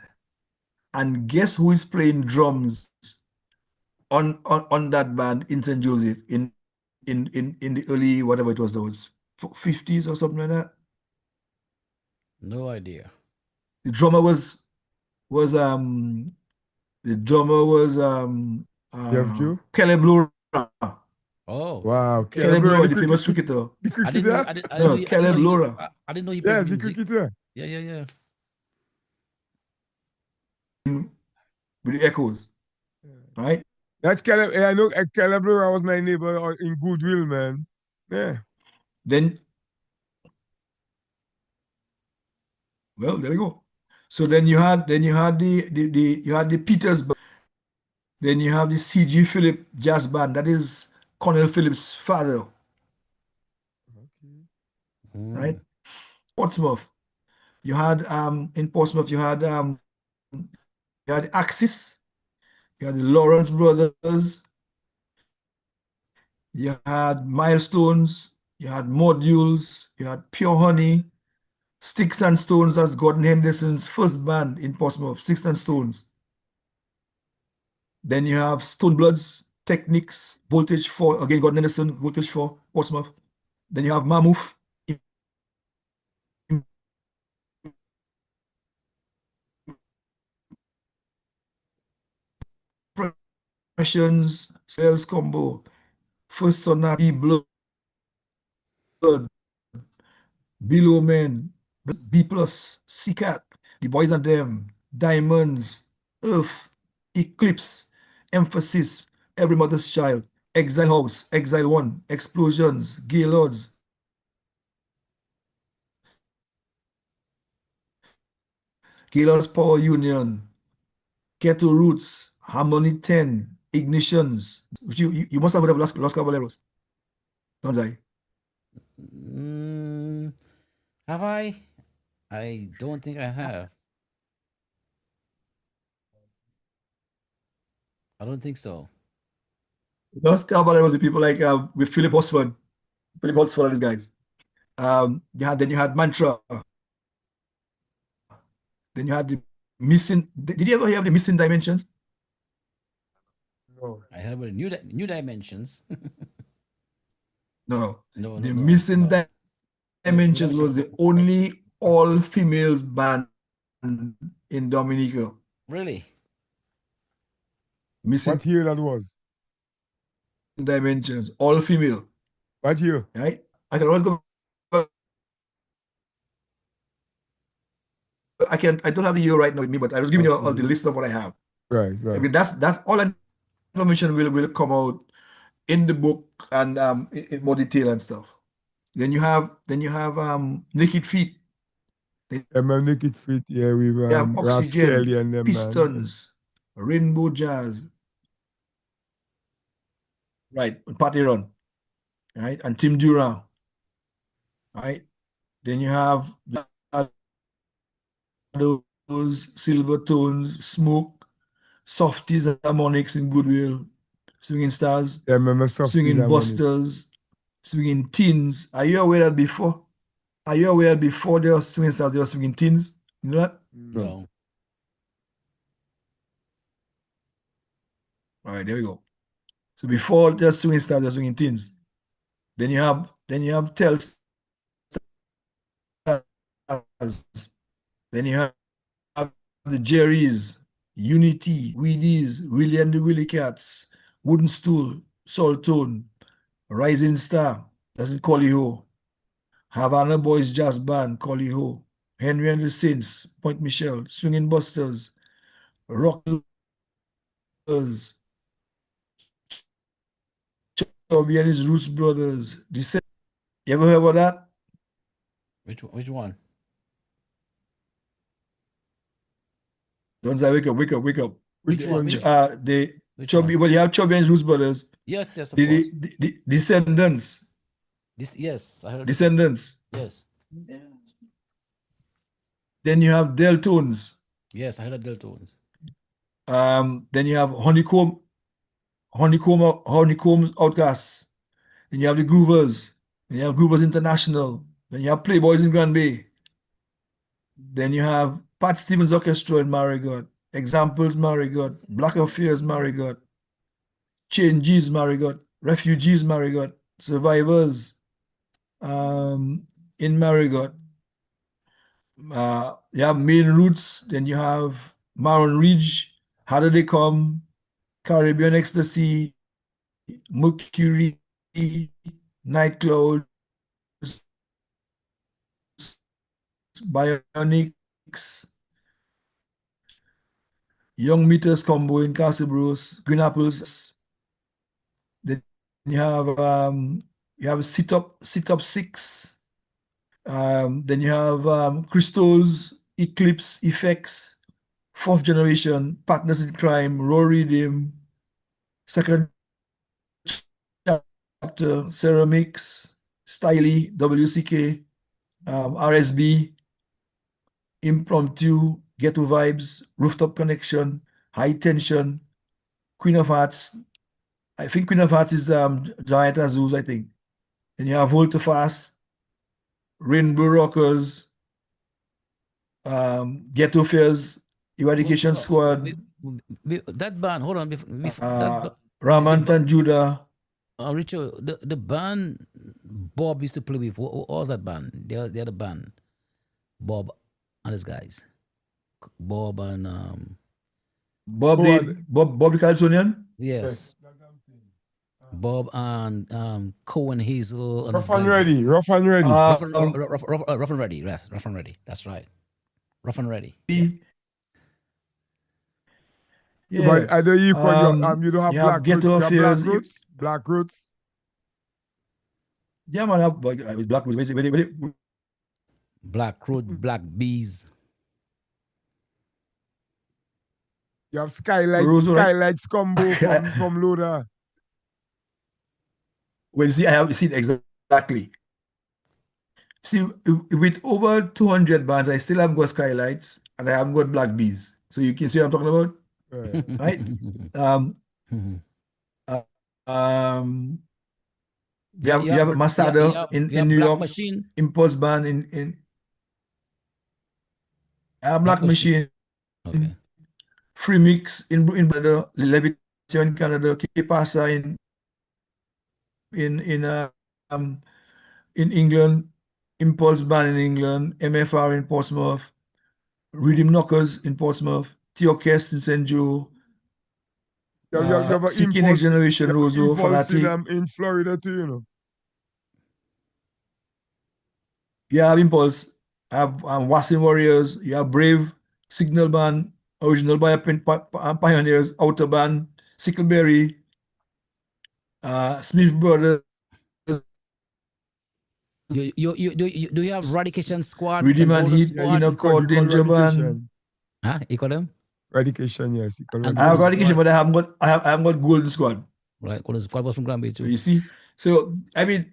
And guess who is playing drums on that band in St. Joseph in the early whatever it was, those 50s or something like that. No idea. The drummer was the drummer was Jeff Joe? Caleb Lora. Oh, Wow. okay. Caleb Caleb Lewis, Lora, the famous cricketer. the I didn't know. cricketer? I didn't know. No, I didn't know Caleb he. Lora I didn't know he played Yes, the music. cricketer. Yeah, yeah, yeah. With the Echoes, right? That's Caleb. I know Caleb Lewis was my neighbor in Goodwill, man. Yeah. Then, well, there we go. So then you had the Peters band. Then you have the C.G. Phillip Jazz Band. That is Cornel Phillips' father, Okay. right? Mm. Portsmouth. You had in Portsmouth, you had Axis, you had the Lawrence Brothers, you had Milestones, you had Modules, you had Pure Honey, Sticks and Stones. That's Gordon Henderson's first band in Portsmouth, Sticks and Stones. Then you have Stonebloods, Techniques, Voltage 4, again, Gordon Henderson, Voltage 4, Portsmouth. Then you have Mammoth, Impressions, Sales Combo, First Sonata, Blood, Below Men, B Plus, C-Cat, The Boys and Them, Diamonds, Earth, Eclipse, Emphasis, Every Mother's Child, Exile House, Exile One, Explosions, Gaylords, Gaylords Power Union, Keto Roots, Harmony 10, Ignitions. Which you must have heard of Los Caballeros, don't I? Mm, have I? I don't think I have. I don't think so. Los Caballeros, the people like with Philip Osford and these guys. Then you had Mantra. Then you had the missing. Did you ever hear of the missing dimensions? No. I heard about new dimensions. No. No, no, The no, missing no. No dimensions dimension. was the only all females band in Dominica. Really? Missing What year that was? dimensions, all female. What year? Right? I can always go. I don't have the year right now with me, but I was giving you all the Okay. list of what I have. Right, I right. mean, that's all that information will come out in the book and in more detail and stuff. Then you have Naked Feet. Them Naked Feet, yeah, with You have Rascality Oxygen, and them, man. Pistons, Rainbow Jazz, right? Party Run, right? And Tim Durant, right? Then you have those Silver Tones, Smoke, Softies and Harmonics in Goodwill, Swinging Stars, Yeah, remember Softies Swinging Harmonic. Busters, Swinging Teens. Are you aware that before? Are you aware that before they were Swinging Stars, they were Swinging Teens? You know that? No. No. All right, there we go. So before they're Swinging Stars, they're Swinging Teens. Then you have Telstar. Then you have the Jerry's, Unity, Weedies, Willie and the Willie Cats, Wooden Stool, Saltone, Rising Star, that's in Collie Havana Boys Jazz Band, Collie Henry and the Saints, Point Michelle, Swinging Busters, Rockers, Fabien and his Roots Brothers. You ever heard about that? Which one? Don't say wake up, wake up, wake up. Which Which one? one? The Which Chubby, one? well, you have Chubby and his Roots Brothers. Yes, yes, of The, course. the Descendants. Yes, I heard. Descendants. Yes, Then you have Deltones. yes, I heard of Deltones. Then you have Honeycomb Outcasts. Then you have the Groovers. Then you have Groovers International. Then you have Playboys in Grand Bay. Then you have Pat Stevens Orchestra in Marigot. Examples Marigot. Black Affairs Marigot. Changes Marigot. Refugees Marigot. Survivors in Marigot. You have Main Roots. Then you have Maron Ridge. How Did They Come? Caribbean Ecstasy. Mercury. Night Clouds. Bionics. Young Meters Combo in Castle Bruce. Green Apples. Then you have Sit Up 6. Then you have Crystals, Eclipse, Effects, Fourth Generation, Partners in Crime, Raw Rhythm, Second Chapter, Ceramics, Styly, WCK, RSB, Impromptu, Ghetto Vibes, Rooftop Connection, High Tension, Queen of Hearts. I think Queen of Hearts is Giant Azus, I think. Then you have Volta Fast, Rainbow Rockers, Ghetto Fears, Eradication Hold on. Squad, That band, hold on. That Ramantan Judah. Richard, the band Bob used to play with, what was that band? The other band, Bob and his guys. Bob and Bob Oh, the Calypsonian. yes, Bob and Cohen Hazel and Rough his guys. and Ready. Rough and Ready. Rough and Ready. Yes, Rough and Ready. That's right. Rough and Ready. Yeah. Yeah. But I don't you call you don't have you Black have Roots. Ghetto You have Black Affairs. Roots. Black Roots. Yeah, man, with Black Roots. Black Road, Black Bees. You have Skylights. Rose, right? Skylights combo from Loda. Well, see, I have seen exactly. See, with over 200 bands, I still haven't got Skylights and I haven't got Black Bees. So you can see what I'm talking about, right? You have Masada in New Black York, Machine. Impulse Band in Black Machine, Okay. Free Mix in Canada, Levitation in Canada, K-Pasa in England, Impulse Band in England, MFR in Portsmouth, Rhythm Knockers in Portsmouth, T-Orchestra in St. Joe, You have an CK Next Generation, Roseau, Impulse Fanatic. in Florida too, you know. You have Impulse, I have Wassin Warriors, you have Brave, Signal Band, Original Pioneers, Outer Band, Sickleberry, Smith Brothers, Do you have Radication Squad? Rhythm and Golden Heat, Squad? called Danger Band. Huh? You call them? Radication, yes. And I have Golden Radication, Squad. but I haven't got Golden Squad. Right, Golden Squad was from Granby too. You see, so I mean,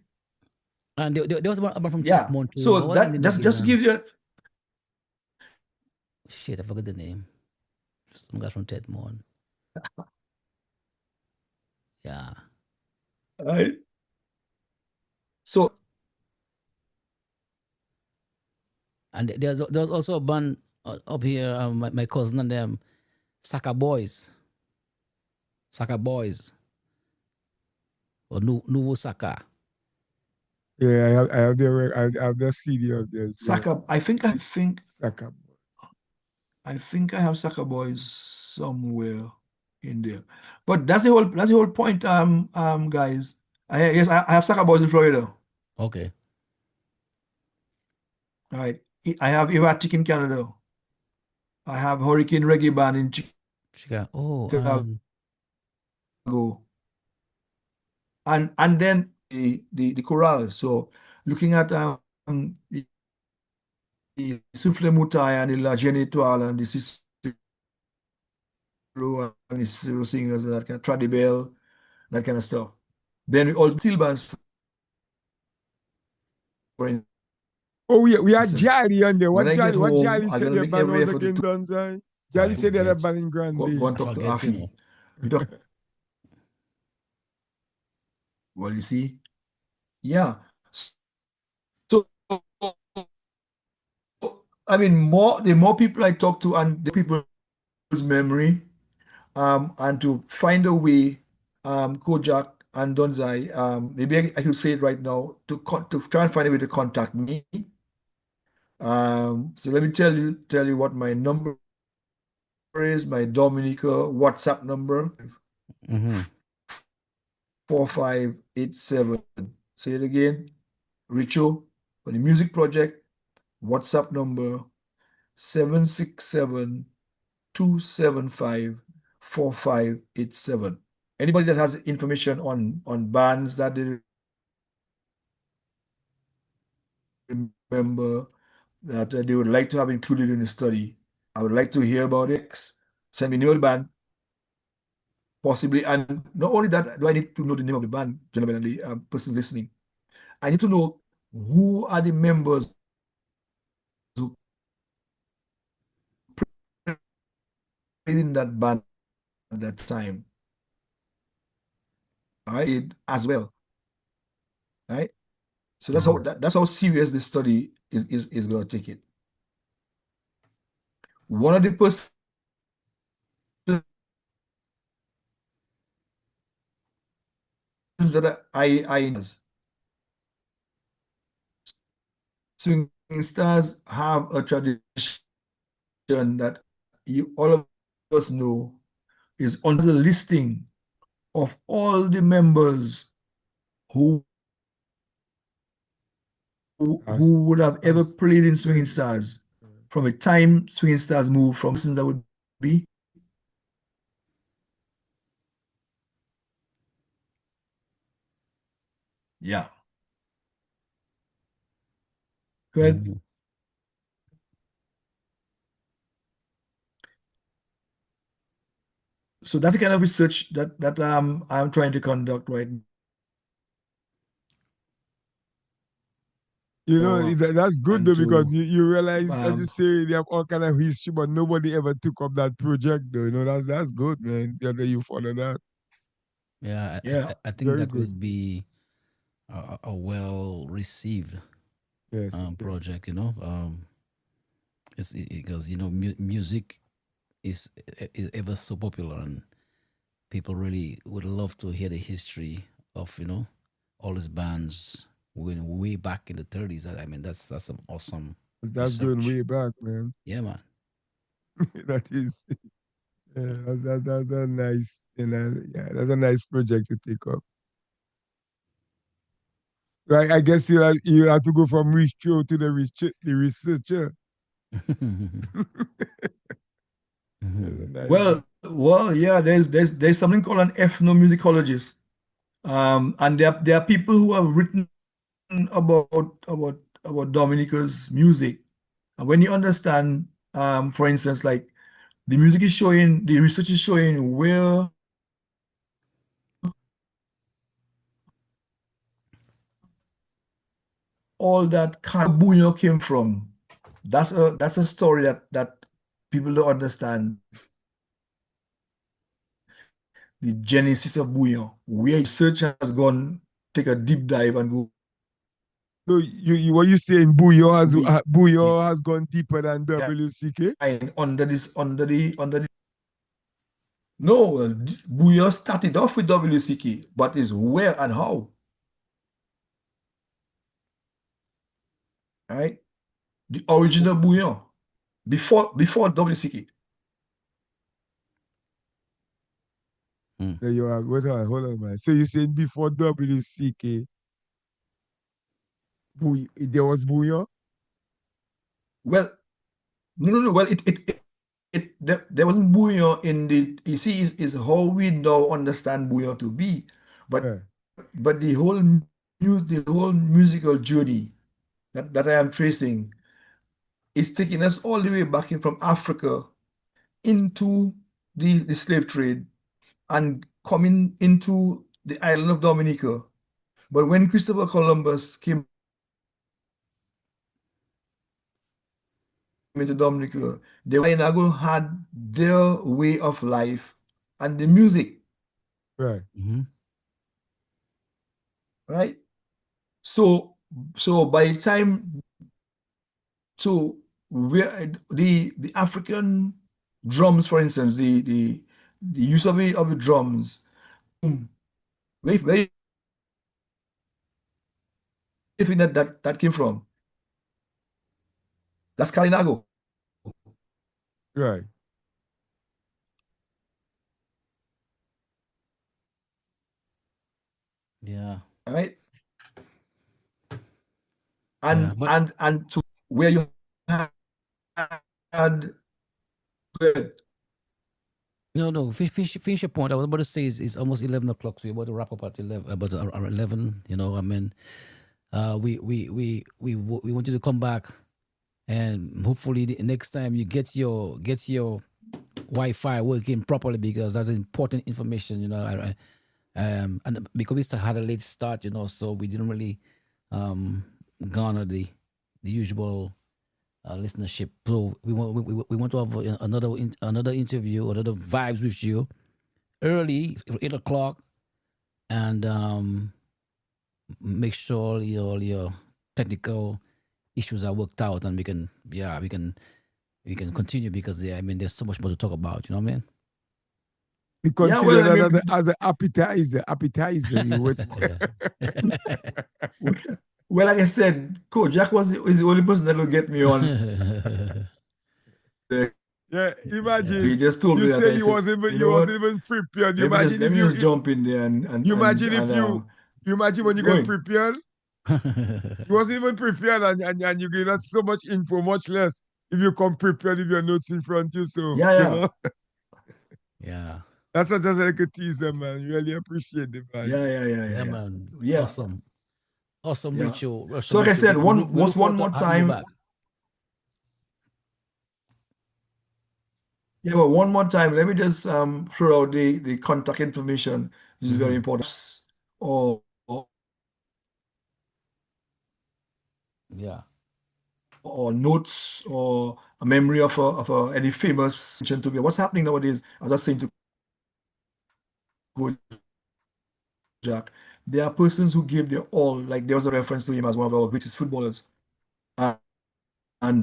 And there was one from yeah. Tedmont too. So What was the that name just again? to give you, Shit, I forgot the name. Some guys from Tedmont. Yeah. right? So And there's also a band up here, my cousin and them, Saka Boys. Saka Boys. Or Nuvo Saka. Yeah, I have the CD of theirs. Saka, I think Saka. I have Saka Boys somewhere in there. But that's the whole point, guys. I have Saka Boys in Florida. Okay. Right. I have Erratic in Canada. I have Hurricane Reggae Band in Chicago. Oh, Chicago. and then the chorale. So looking at the souffle mutai and the la génitoire and the cicero and the cicero singers and that kind of tradibel, that kind of stuff. Then we also steel bands, for Oh, we had instance. Jolly on there. When I get What home, Jolly I'm said gonna their make band every was effort again to done, sir? I Jolly said they had a forget. band in go Grande. and I talk to forget, you Afi. know. We talk, well, you see, yeah. So I mean, the more people I talk to and the people's memory, and to find a way, Kojak and Donzai, maybe I could say it right now, to try and find a way to contact me. So let me tell you what my number is, my Dominica WhatsApp number, Mm-hmm. 4587. Say it again, Richo, for the music project, WhatsApp number 767-275-4587. Anybody that has information on bands that they remember that they would like to have included in the study, I would like to hear about it. Send me new band, possibly. And not only that, do I need to know the name of the band, gentlemen, and the persons listening. I need to know who are the members who played in that band at that time. All right, as well. Right. So that's how serious this study is going to take it. One of the persons that I swing stars have a tradition that all of us know is on the listing of all the members who who would have ever played in Swinging Stars from a time Swinging Stars moved from persons that would be. Yeah. Go ahead. Mm-hmm. So that's the kind of research that I'm trying to conduct right You know, now, that's good and though, because to you realize, as you um, say, they have all kind of history, but nobody ever took up that project though. You know, that's good, man. Yeah, that you follow that. Yeah, yeah. I think Very that good. would be a well received Yes. Yeah. project, you know. Because you know music is, is ever so popular, and people really would love to hear the history of, you know, all these bands when way back in the 30s. I mean, that's some awesome That's going research. way back, man. Yeah, man. That is, yeah, that's a nice, you know, yeah, that's a nice project to take up. Right, I guess you have to go from researcher to the researcher. That's a nice one. Well, yeah. There's something called an ethnomusicologist, and there are people who have written about about Dominica's music, and when you understand, for instance, like the research is showing where all that Kabuyo came from. That's a story that people don't understand the genesis of bouillon, where research has gone, take a deep dive and go So you what you saying? Buyo behind has gone deeper than WCK. under the no, bouillon started off with WCK, but is where and how, right? The original bouillon before WCK. Mm. There you are. Wait, hold on, man. So you saying before WCK, there was Buyo? Well, no. Well, there wasn't bouillon in the. You see, is how we now understand bouillon to be, but Yeah. but the whole musical journey that I am tracing is taking us all the way back in from Africa into the slave trade and coming into the island of Dominica. But when Christopher Columbus came into Dominica, the Wainago had their way of life and the music, Right. right? So by the time where the African drums, for instance, the use of the drums, where you think that came from? That's Kalinago. Right. Yeah. Right? Yeah. But And to where you had good. no. Finish your point. I was about to say it's almost 11 o'clock, so we're about to wrap up at 11. About around 11. I mean, we want you to come back, and hopefully the next time you get your Wi-Fi working properly, because that's important information. And because we had a late start, so we didn't really garner the usual listenership. So we want to have another interview, another vibes with you early, 8 o'clock, and make sure all your technical issues are worked out, and we can continue, because I mean there's so much more to talk about. You know what I mean? We Yeah, consider well, I that mean, as an appetizer. You wait. well, like I said, Coach Jack is the only person that will get me on. Yeah, He imagine just told you me that. say I said, you you know what? wasn't even prepared. You imagine Let if me just jump in there you imagine if and you imagine when you get going. prepared. You wasn't even prepared, and you give us so much info, much less if you come prepared with your notes in front of you. So Yeah, yeah, Yeah. that's not just like a teaser, man. Really appreciate the man. Yeah, man. yeah, Awesome. Awesome, yeah. Richo. So Awesome, like I Richo. said, We look one forward to more having you time. back. Yeah, but one more time, let me just throw out the contact information. This is very Hmm. important. Or Yeah. notes or a memory of any famous to me. What's happening nowadays? I was just saying to Coach Jack, there are persons who give their all. Like there was a reference to him as one of our greatest footballers, uh, and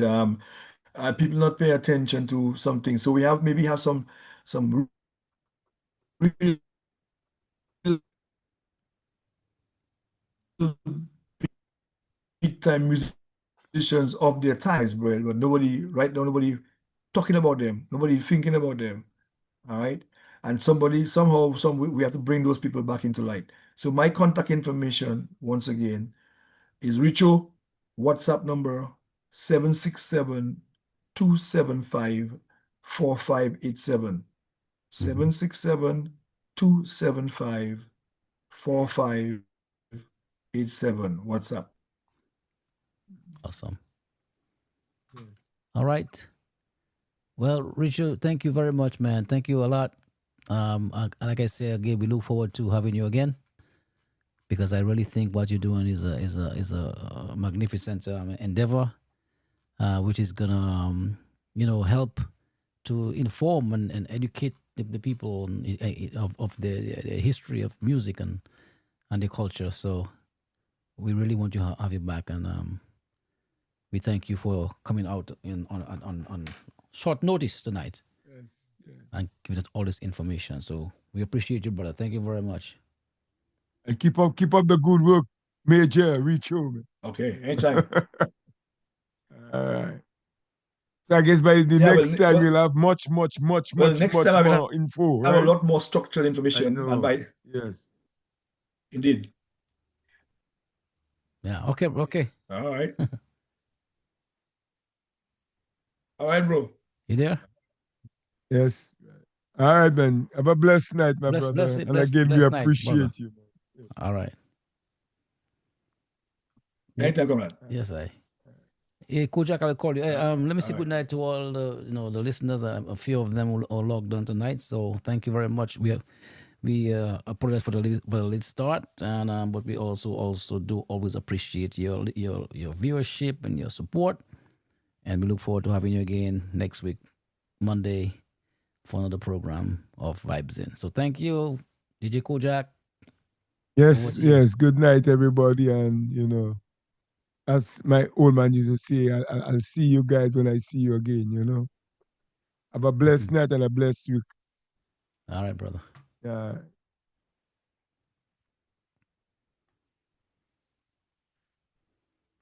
people not pay attention to something. So we have some real big time musicians of their times, bro. But nobody right now, nobody talking about them, nobody thinking about them. All right. And somehow, we have to bring those people back into light. So my contact information, once again, is Richo, WhatsApp number 767-275-4587. 767-275-4587. WhatsApp. Awesome. Yes. All right. Well, Richo, thank you very much, man. Thank you a lot. Like I said again, we look forward to having you again, because I really think what you're doing is a magnificent endeavor, which is gonna help to inform and educate the people of the history of music and the culture. So we really want to have you back, and we thank you for coming out on short notice tonight Yes. and Yes. giving us all this information. So we appreciate you, brother. Thank you very much. And keep up the good work, Major. Reach home. Okay, anytime. All right. So I guess by the Yeah, next time we'll have much, much, much, much, next time much I will more info, have a right? lot more structural I information, and know. by Yes. indeed. Yeah. Okay. Okay. All right. All right, bro. You there? Yes. All right, man. Have a blessed night, my Bless, bless brother. it. And Bless, again, we bless night, brother. appreciate you, man. All right. Anytime, comrade. Yes, I. Hey, Coach Jack, I'll call you. Hey, let me say all good right. night to all the listeners. A few of them are logged on tonight. So thank you very much. We apologize for the late start, and but we also do always appreciate your viewership and your support, and we look forward to having you again next week, Monday, for another program of Vibes In. So thank you, DJ Kojak. Over Yes, to you. yes. Good night, everybody. And, as my old man used to say, I'll see you guys when I see you again. Have a blessed night and a blessed week. All right, brother. Yeah.